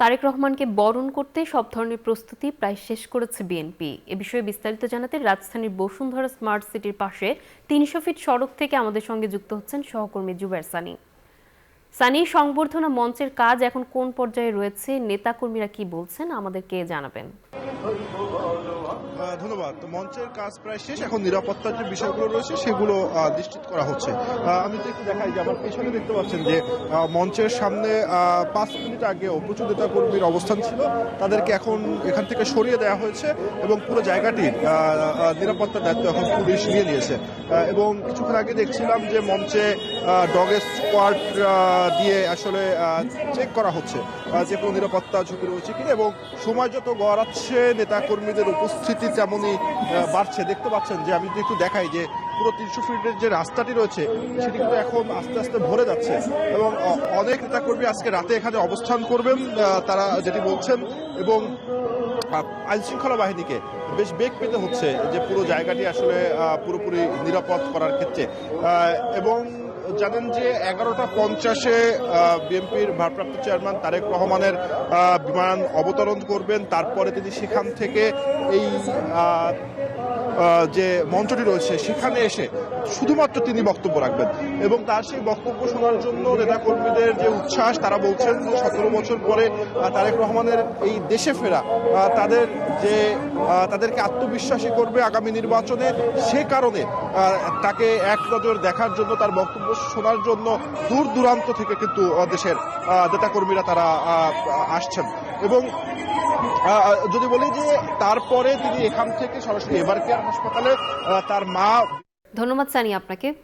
তারেক রহমানকে বরণ করতে সব ধরনের প্রস্তুতি প্রায় শেষ করেছে বিএনপি। এ বিষয়ে বিস্তারিত জানাতে রাজধানীর বসুন্ধরা স্মার্ট সিটির পাশে ৩০০ ফিট সড়ক থেকে আমাদের সঙ্গে যুক্ত হচ্ছেন সহকর্মী জুবের সানি। সানি, সংবর্ধনা মঞ্চের কাজ এখন কোন পর্যায়ে রয়েছে, নেতাকর্মীরা কি বলছেন আমাদেরকে জানাবেন। ধন্যবাদ। মঞ্চের কাজ প্রায় শেষ, এখন নিরাপত্তার যে বিষয়গুলো রয়েছে সেগুলো নিশ্চিত করা হচ্ছে। আমি তো একটু দেখাই যে আমার পেছনে দেখতে পাচ্ছেন যে মঞ্চের সামনে 5 মিনিট আগেও প্রচুর নেতাকর্মীর অবস্থান ছিল, তাদেরকে এখন এখান থেকে সরিয়ে দেওয়া হয়েছে এবং পুরো জায়গাটির নিরাপত্তার দায়িত্ব এখন পুলিশ নিয়ে নিয়েছে। এবং কিছুক্ষণ আগে দেখছিলাম যে মঞ্চে ডগ স্কোয়াড দিয়ে আসলে চেক করা হচ্ছে যে কোনো নিরাপত্তা ঝুঁকি রয়েছে কিনা, এবং সময় যত গড়াচ্ছে নেতাকর্মীদের উপস্থিতি তেমনই বাড়ছে। দেখতে পাচ্ছেন যে আমি যদি একটু দেখাই যে পুরো 300 ফিটের যে রাস্তাটি রয়েছে সেটি কিন্তু এখন আস্তে আস্তে ভরে যাচ্ছে এবং অনেক নেতাকর্মী আজকে রাতে এখানে অবস্থান করবেন তারা যেটি বলছেন, এবং আইনশৃঙ্খলা বাহিনীকে বেশ বেগ পেতে হচ্ছে যে পুরো জায়গাটি আসলে পুরোপুরি নিরাপদ করার ক্ষেত্রে। এবং জানেন যে 11:50-এ বিএনপির ভারপ্রাপ্ত চেয়ারম্যান তারেক রহমানের বিমান অবতরণ করবেন। তারপরে তিনি সেখান থেকে এই যে মঞ্চটি রয়েছে সেখানে এসে শুধুমাত্র তিনি বক্তব্য রাখবেন, এবং তার সেই বক্তব্য শোনার জন্য নেতাকর্মীদের যে উচ্ছ্বাস, তারা বলছেন যে 17 বছর পরে তারেক রহমানের এই দেশে ফেরা তাদেরকে আত্মবিশ্বাসী করবে আগামী নির্বাচনে। সে কারণে তাকে এক নজর দেখার জন্য, তার বক্তব্য শোনার জন্য দূর দূরান্ত থেকে কিন্তু দেশের নেতাকর্মীরা তারা আসছেন। এবং যদি বলি যে তারপরে তিনি এখান থেকে সরাসরি এভার কেয়ার হাসপাতালে তার মা। ধন্যবাদ সানি আপনাকে।